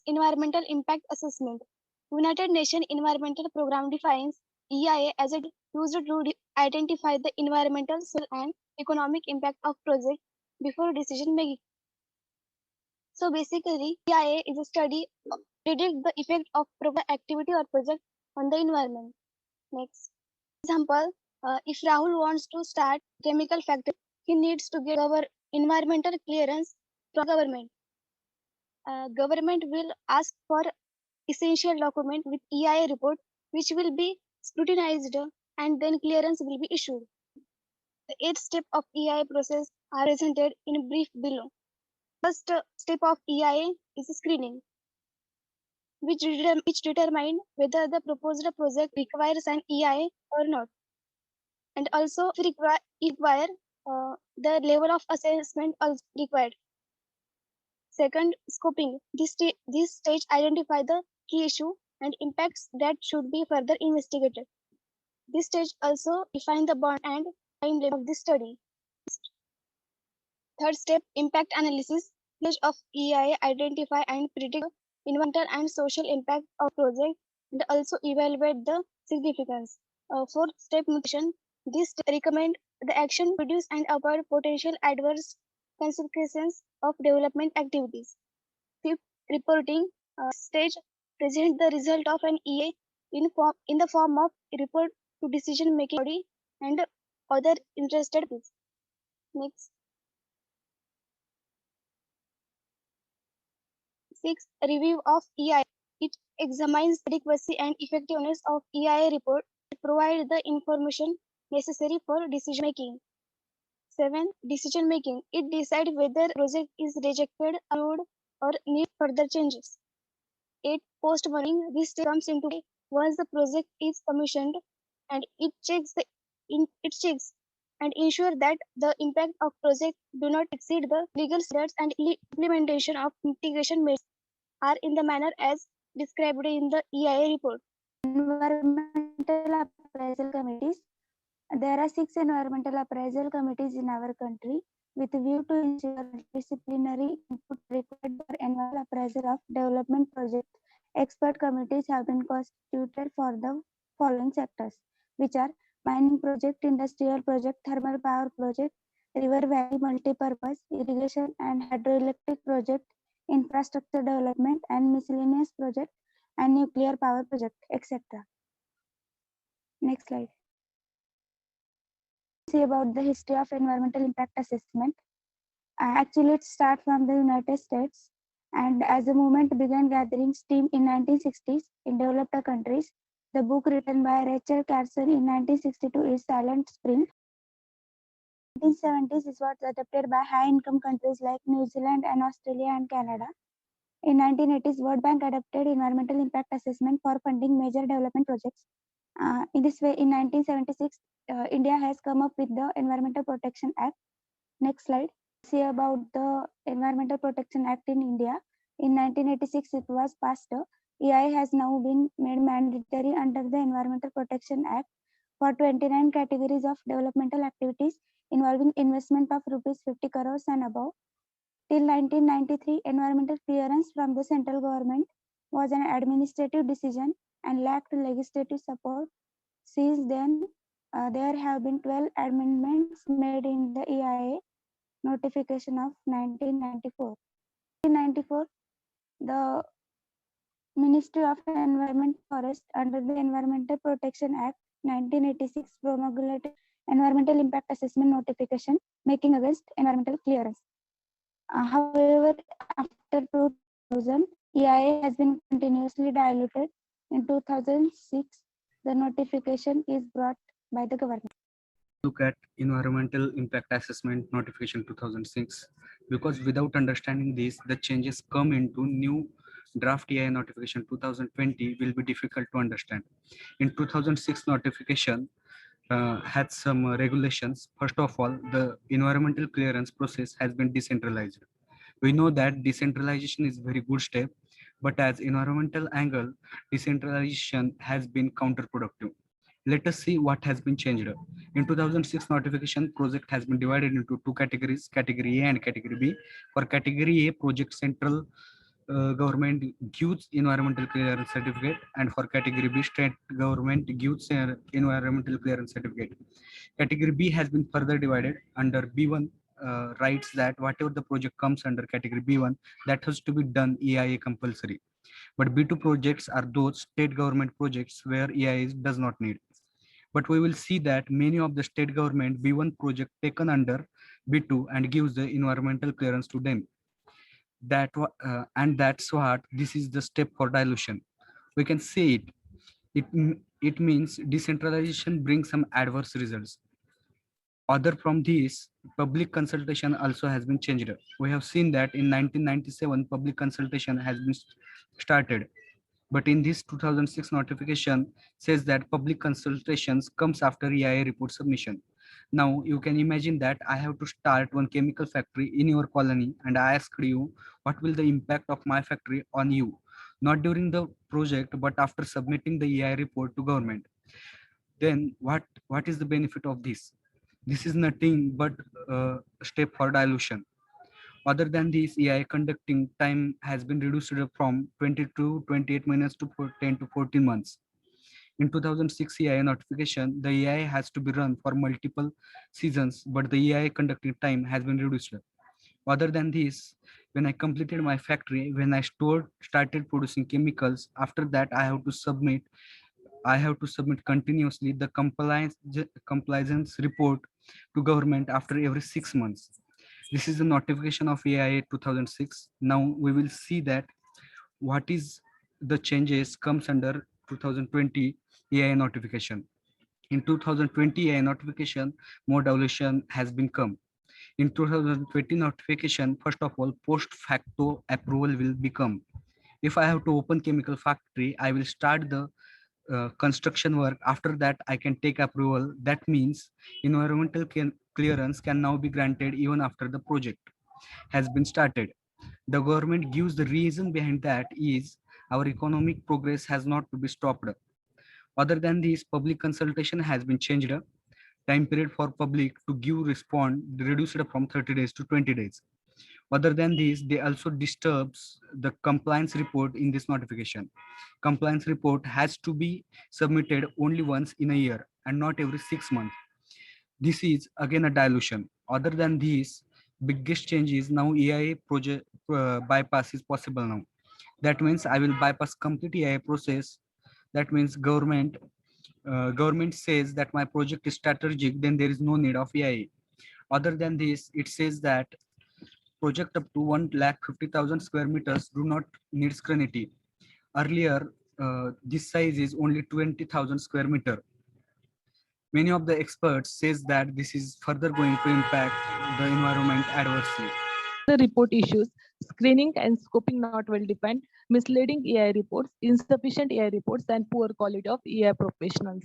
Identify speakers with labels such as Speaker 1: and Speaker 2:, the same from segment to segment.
Speaker 1: Environmental Impact Assessment. United Nations Environmental Programme defines EIA as a used to identify the environmental, social, and economic impact of project before decision making. So basically, EIA is a study predict the effect of activity or project on the environment. Next example, if Rahul wants to start chemical factory, he needs to get our environmental clearance from government. Government will ask for essential document with EIA report, which will be scrutinized and then clearance will be issued. The 8 steps of EIA process are presented in brief below. First step of EIA is screening, which determine whether the proposed project requires an EIA or not, and also if require the level of assessment also required. Second, scoping. This stage identify the key issue and impacts that should be further investigated. This stage also define the bond and timeline of the study. Third step, impact analysis. Stage of EIA identify and predict environmental and social impact of project and also evaluate the significance. Fourth step, mitigation. This recommend the action produce and avoid potential adverse consequences of development activities. Fifth, reporting stage present the result of an EA in the form of a report to decision making body and other interested parties. Next. Six, review of EIA. It examines adequacy and effectiveness of EIA report to provide the information necessary for decision making. 7. Decision making. It decides whether project is rejected, approved, or need further changes. 8. Post monitoring. This comes into play once the project is commissioned and it checks and ensure that the impact of project do not exceed the legal standards and implementation of mitigation measures are in the manner as described in the EIA report.
Speaker 2: Environmental appraisal committees. There are 6 environmental appraisal committees in our country with a view to ensure disciplinary input required for environmental appraisal of development projects. Expert committees have been constituted for the following sectors, which are mining project, industrial project, thermal power project, river valley multipurpose, irrigation and hydroelectric project, infrastructure development and miscellaneous project, and nuclear power project, etc. Next slide. See about the history of environmental impact assessment. Actually, it starts from the United States, and as the movement began gathering steam in 1960s in developed countries, the book written by Rachel Carson in 1962 is Silent Spring. 1970s is what adopted by high-income countries like New Zealand and Australia and Canada. In 1980s, World Bank adopted environmental impact assessment for funding major development projects. In this way, in 1976, India has come up with the Environmental Protection Act. Next slide. See about the Environmental Protection Act in India. In 1986, it was passed. EI has now been made mandatory under the Environmental Protection Act for 29 categories of developmental activities involving investment of rupees 50 crores and above. Till 1993, environmental clearance from the central government was an administrative decision and lacked legislative support. Since then, there have been 12 amendments made in the EIA notification of 1994. In 1994, the Ministry of Environment Forest under the Environmental Protection Act 1986 promulgated environmental impact assessment notification making against environmental clearance. However, after 2000, EIA has been continuously diluted. In 2006, the notification is brought by the government.
Speaker 3: Look at environmental impact assessment notification 2006, because without understanding this, the changes come into new draft EIA notification 2020 will be difficult to understand. In 2006 notification had some regulations. First of all, the environmental clearance process has been decentralized. We know that decentralization is a very good step, but as environmental angle, decentralization has been counterproductive. Let us see what has been changed. In 2006 notification, project has been divided into two categories, category A and category B. For category A, project central government gives environmental clearance certificate, and for category B, state government gives environmental clearance certificate. Category B has been further divided. Under B1 writes that whatever the project comes under category B1, that has to be done EIA compulsory. But B2 projects are those state government projects where EIA does not need. But we will see that many of the state government B1 project taken under B2 and gives the environmental clearance to them. And that's what this is the step for dilution. We can say it means decentralization brings some adverse results. Other from this, public consultation also has been changed. We have seen that in 1997 public consultation has been started, but in this 2006 notification says that public consultations comes after EIA report submission. Now you can imagine that I have to start one chemical factory in your colony, and I ask you what will the impact of my factory on you, not during the project but after submitting the EIA report to government. Then what is the benefit of this? This is nothing but a step for dilution. Other than this, EIA conducting time has been reduced from 20 to 28 minutes to 10 to 14 months. In 2006 EIA notification, the EIA has to be run for multiple seasons, but the EIA conducting time has been reduced. Other than this, when I completed my factory, when I started producing chemicals, after that I have to submit continuously the compliance report to government after every 6 months. This is the notification of EIA 2006. Now we will see that what is the changes comes under 2020 EIA notification. In 2020 EIA notification, more dilution has been come. In 2020 notification, first of all, post facto approval will become. If I have to open chemical factory, I will start the construction work. After that, I can take approval. That means environmental clearance can now be granted even after the project has been started. The government gives the reason behind that is our economic progress has not to be stopped. Other than this, public consultation has been changed. Time period for public to give respond reduced from 30 days to 20 days. Other than this, they also disturbs the compliance report in this notification. Compliance report has to be submitted only once in a year and not every 6 months. This is again a dilution. Other than this, biggest change is now EIA project bypass is possible now. That means I will bypass complete EIA process. That means government says that my project is strategic, then there is no need of EIA. Other than this, it says that project up to 1,50,000 square meters do not need scrutiny. Earlier, this size is only 20,000 square meter. Many of the experts says that this is further going to impact the environment adversely.
Speaker 4: The report issues, screening and scoping not well defined, misleading EI reports, insufficient EI reports, and poor quality of EI professionals.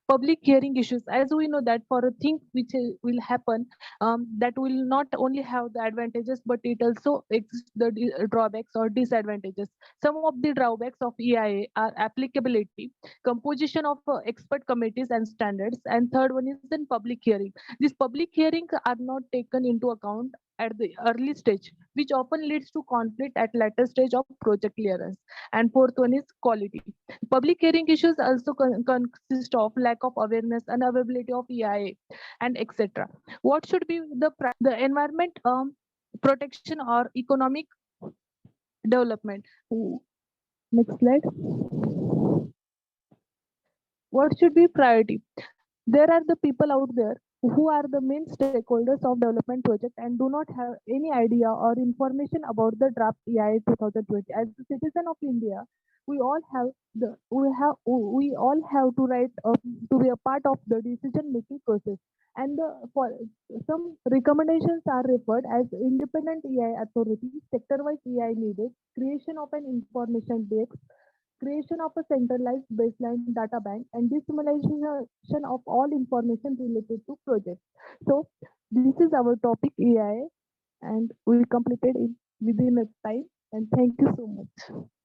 Speaker 4: Public hearing issues, as we know that for a thing which will happen, that will not only have the advantages, but it also exists the drawbacks or disadvantages. Some of the drawbacks of EIA are applicability, composition of expert committees and standards, and third one is in public hearing. These public hearings are not taken into account at the early stage, which often leads to conflict at later stage of project clearance. And fourth one is quality. Public hearing issues also consist of lack of awareness, unavailability of EIA, and etc. What should be the environment protection or economic development? Next slide. What should be priority? There are the people out there who are the main stakeholders of development project and do not have any idea or information about the draft EIA 2020. As a citizen of India, we all have to write to be a part of the decision making process. And for some recommendations are referred as independent EI authority, sector-wise EI needed, creation of an information desk, creation of a centralized baseline data bank, and dissemination of all information related to projects. So this is our topic EIA, and we completed it within a time. And thank you so much.